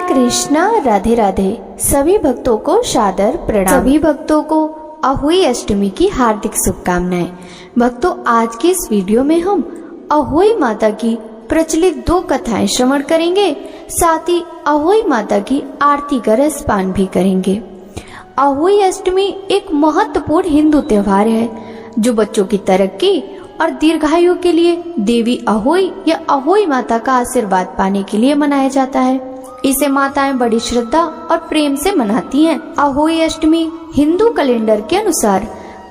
कृष्णा, राधे राधे। सभी भक्तों को सादर प्रणाम। सभी भक्तों को अहोई अष्टमी की हार्दिक शुभकामनाएं। भक्तों, आज के इस वीडियो में हम अहोई माता की प्रचलित 2 कथाएं श्रवण करेंगे, साथ ही अहोई माता की आरती का रसपान भी करेंगे। अहोई अष्टमी एक महत्वपूर्ण हिंदू त्योहार है जो बच्चों की तरक्की और दीर्घायु के लिए देवी अहोई या अहोई माता का आशीर्वाद पाने के लिए मनाया जाता है। इसे माताएं बड़ी श्रद्धा और प्रेम से मनाती हैं। अहोई अष्टमी हिंदू कैलेंडर के अनुसार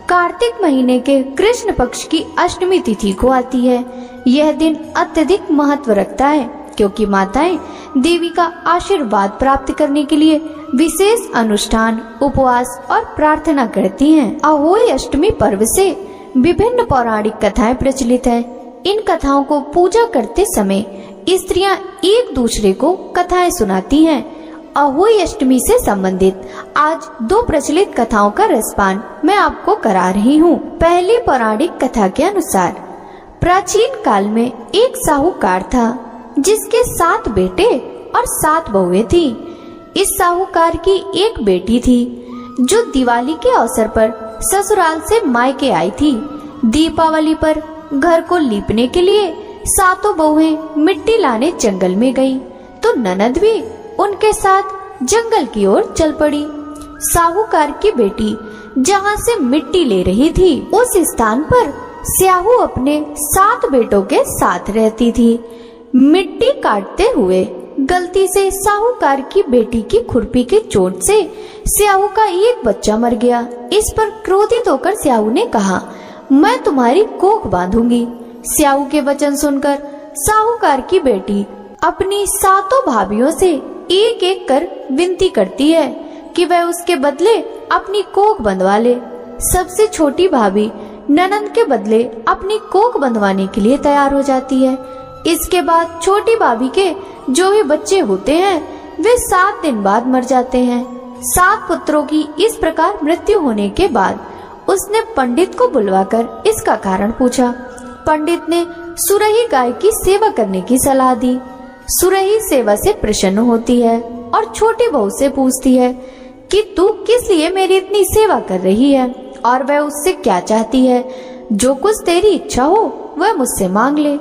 कार्तिक महीने के कृष्ण पक्ष की अष्टमी तिथि को आती है। यह दिन अत्यधिक महत्व रखता है क्योंकि माताएं देवी का आशीर्वाद प्राप्त करने के लिए विशेष अनुष्ठान, उपवास और प्रार्थना करती हैं। अहोई अष्टमी पर्व से विभिन्न पौराणिक कथाएं प्रचलित हैं। इन कथाओं को पूजा करते समय स्त्रियां एक दूसरे को कथाएं सुनाती हैं। अहोई अष्टमी से संबंधित आज 2 प्रचलित कथाओं का रसपान मैं आपको करा रही हूँ। पहली पौराणिक कथा के अनुसार प्राचीन काल में एक साहूकार था जिसके 7 बेटे और 7 बहुएं थी। इस साहूकार की एक बेटी थी जो दिवाली के अवसर पर ससुराल से मायके आई थी। दीपावली पर घर को लीपने के लिए 7 बहुएं मिट्टी लाने जंगल में गईं, तो ननद भी उनके साथ जंगल की ओर चल पड़ी। साहूकार की बेटी जहाँ से मिट्टी ले रही थी, उस स्थान पर स्याहू अपने 7 बेटों के साथ रहती थी। मिट्टी काटते हुए गलती से साहूकार की बेटी की खुरपी की चोट से स्याहू का एक बच्चा मर गया। इस पर क्रोधित होकर स्याहू ने कहा, मैं तुम्हारी कोख बांधूंगी। स्याहू के वचन सुनकर साहूकार की बेटी अपनी 7 भाभियों से एक एक कर विनती करती है कि वह उसके बदले अपनी कोख बंधवा ले। सबसे छोटी भाभी ननंद के बदले अपनी कोख बंधवाने के लिए तैयार हो जाती है। इसके बाद छोटी भाभी के जो भी बच्चे होते हैं वे 7 दिन बाद मर जाते हैं। 7 पुत्रों की इस प्रकार मृत्यु होने के बाद उसने पंडित को बुलवाकर इसका कारण पूछा। पंडित ने सुरही गाय की सेवा करने की सलाह दी। सुरही सेवा से प्रसन्न होती है और छोटी बहू से पूछती है कि तू किस लिए मेरी इतनी सेवा कर रही है और वह उससे क्या चाहती है। जो कुछ तेरी इच्छा हो वह मुझसे मांग ले।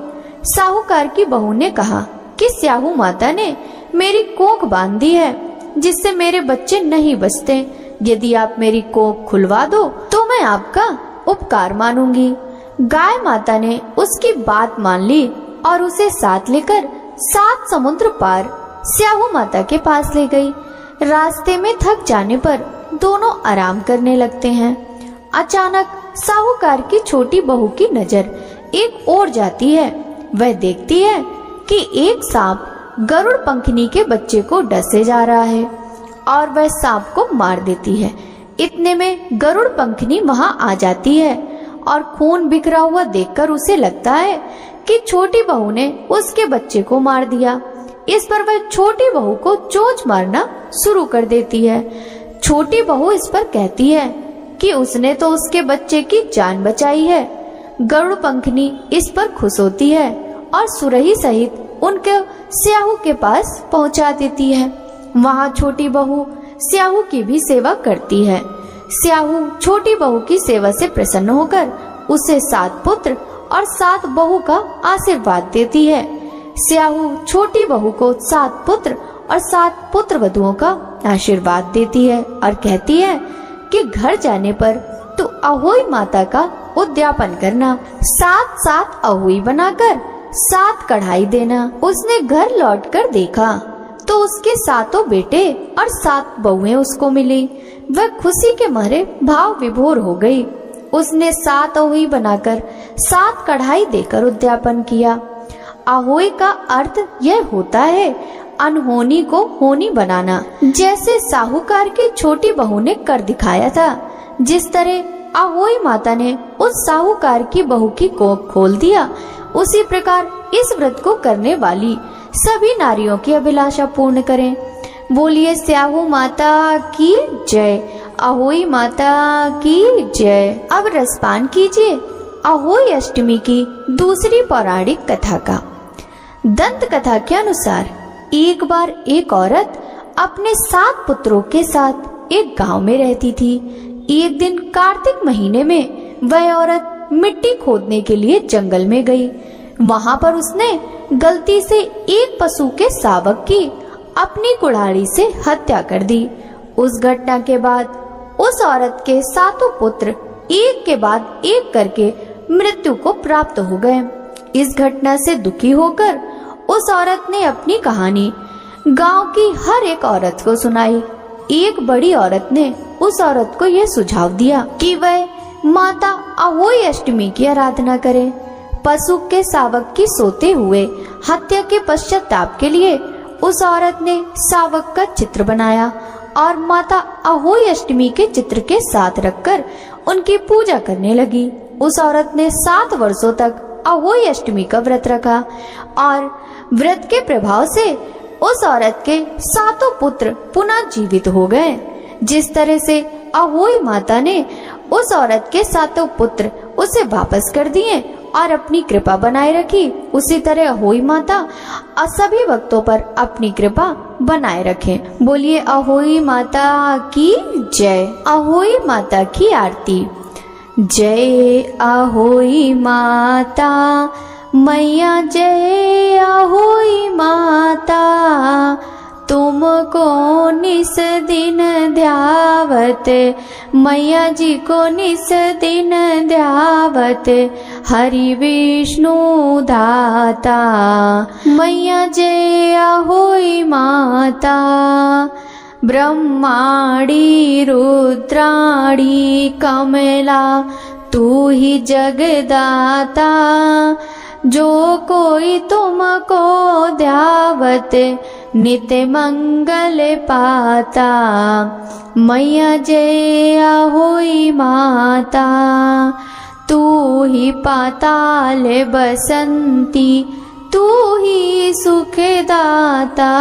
साहूकार की बहू ने कहा कि स्याहू माता ने मेरी कोख बांध दी है जिससे मेरे बच्चे नहीं बचते। यदि आप मेरी कोख खुलवा दो तो मैं आपका उपकार मानूंगी। गाय माता ने उसकी बात मान ली और उसे साथ लेकर 7 समुद्र पार स्याहू माता के पास ले गई। रास्ते में थक जाने पर दोनों आराम करने लगते हैं। अचानक साहूकार की छोटी बहू की नजर एक ओर जाती है। वह देखती है कि एक सांप गरुड़ पंखनी के बच्चे को डसे जा रहा है और वह सांप को मार देती है। इतने में गरुड़ पंखनी वहां आ जाती है और खून बिखरा हुआ देखकर उसे लगता है कि छोटी बहू ने उसके बच्चे को मार दिया। इस पर वह छोटी बहू को चोंच मारना शुरू कर देती है। छोटी बहू इस पर कहती है कि उसने तो उसके बच्चे की जान बचाई है। गरुड़ पंखनी इस पर खुश होती है और सुरही सहित उनके स्याहू के पास पहुंचा देती है। वहां छोटी बहू स्याहू की भी सेवा करती है। स्याहू छोटी बहू की सेवा से प्रसन्न होकर उसे 7 पुत्र और 7 बहू का आशीर्वाद देती है। स्याहू छोटी बहू को 7 पुत्र और 7 पुत्र वधुओं का आशीर्वाद देती है और कहती है कि घर जाने पर तू अहोई माता का उद्यापन करना। 7 अहोई बनाकर 7 कढ़ाई देना। उसने घर लौटकर देखा तो उसके 7 बेटे और 7 बहुएं उसको मिली। वह खुशी के मारे भाव विभोर हो गई। उसने 7 अहोई बनाकर 7 कढ़ाई देकर उद्यापन किया। अहोई का अर्थ यह होता है अनहोनी को होनी बनाना। जैसे साहूकार की छोटी बहू ने कर दिखाया था, जिस तरह अहोई माता ने उस साहूकार की बहू की कोख खोल दिया, उसी प्रकार इस व्रत को करने वाली सभी नारियों की अभिलाषा पूर्ण करें। बोलिए स्याहू माता की जय, अहोई माता की जय। अब रसपान कीजिए अहोई अष्टमी की दूसरी पौराणिक कथा का। दंत कथा के अनुसार एक बार एक औरत अपने 7 पुत्रों के साथ एक गांव में रहती थी। एक दिन कार्तिक महीने में वह औरत मिट्टी खोदने के लिए जंगल में गई। वहां पर उसने गलती से एक पशु के शावक की अपनी कुल्हाड़ी से हत्या कर दी। उस घटना के बाद उस औरत के 7 पुत्र एक के बाद एक करके मृत्यु को प्राप्त हो गए। इस घटना से दुखी होकर उस औरत ने अपनी कहानी गांव की हर एक औरत को सुनाई। एक बड़ी औरत ने उस औरत को यह सुझाव दिया कि वह माता अहोई अष्टमी की आराधना करे। पशु के शावक की सोते हुए हत्या के पश्चाताप के लिए उस औरत ने शावक का चित्र बनाया और माता अहोई अष्टमी के चित्र के साथ रखकर उनकी पूजा करने लगी। उस औरत ने 7 वर्षों तक अहोई अष्टमी का व्रत रखा और व्रत के प्रभाव से उस औरत के 7 पुत्र पुनः जीवित हो गए। जिस तरह से अहोई माता ने उस औरत के 7 पुत्र उसे वापस कर दिए और अपनी कृपा बनाए रखी, उसी तरह अहोई माता सभी भक्तों पर अपनी कृपा बनाए रखे। बोलिए अहोई माता की जय। अहोई माता की आरती। जय अहोई माता मैया, जय अहोई माता, तुमको निस दिन ध्यावत, मैया जी को निस दिन ध्यावत, हरि विष्णु दाता, मैया जय अहोई माता। ब्रह्माणी रुद्राणी कमला, तू ही जगदाता, जो कोई तुमको ध्यावत, नित्य मंगल पाता, मैया जय अहोई माता। तू ही पाताल बसंती, तू ही सुखदाता,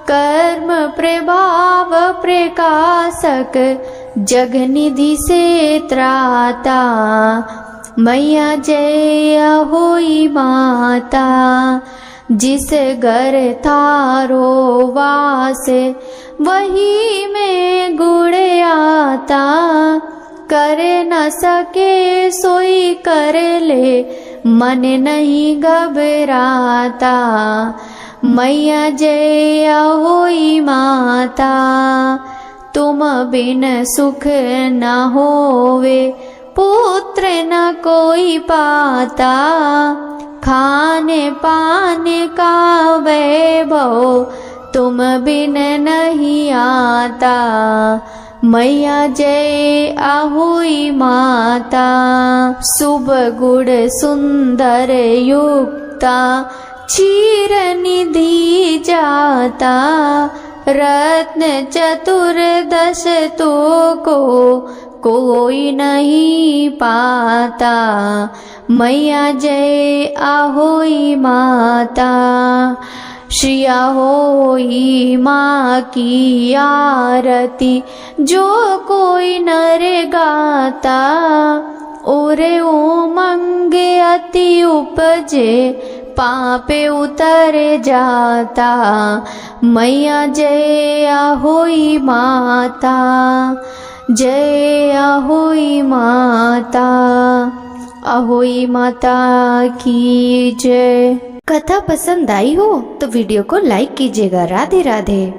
कर्म प्रभाव प्रकाशक, जगनिधि से त्राता, मैया जय अहोई माता। जिस घर थारो वास, वही में गुण आता, कर न सके सोई कर ले, मन नहीं घबराता, मैया जय अहोई माता। तुम बिन सुख न होवे, पुत्र न कोई पाता, खाने पाने का वैभव तुम बिन नहीं आता, मैया जय अहोई माता। शुभ गुण सुंदर युक्ता, क्षीर निधि जाता, रत्न चतुर्दश तो को कोई नहीं पाता, मैया जय अहोई माता। श्री अहोई माँ की आरती, जो कोई नर गाता, ओरे उमंग अति उपजे, पापे उतर जाता, मैया जय अहोई माता। जय अहोई माता, अहोई माता की जय। कथा पसंद आई हो तो वीडियो को लाइक कीजिएगा। राधे राधे।